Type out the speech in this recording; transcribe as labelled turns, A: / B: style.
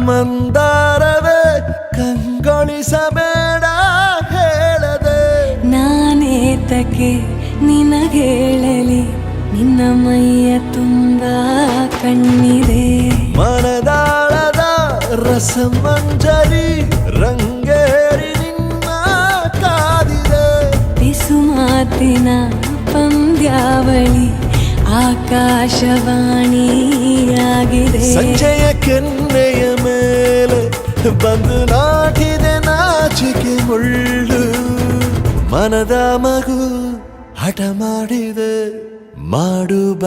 A: ಮಂದಾರವೇ ಕಂಗೊಳಿಸಬೇಡ ಹೇಳದೆ
B: ನಾನೇತಕ್ಕೆ ನಿನಗೇಳಲಿ ನಿನ್ನ ಮೈಯ ತುಂಬ ಕಣ್ಣಿದೆ
A: ಮನದಾಳದ ರಸಮಂಜರಿ ರಂಗೇರಿ ನಿನ್ನ ಕಾದಿದೆ
B: ಬಿಸು ಮಾತಿನ ಪಂದ್ಯಾವಳಿ ಆಕಾಶವಾಣಿಯಾಗಿದೆ
A: ಸಂಜೆಯ ಕೆನ್ನೆಯ ಮೇಲೆ ಬಂದು ನಾಟಿದೆ ನಾಚಿಕೆ ಮುಳ್ಳು ಮನದ ಮಗು ಹಠ ಮಾಡಿದೆ ಮಾಡುವ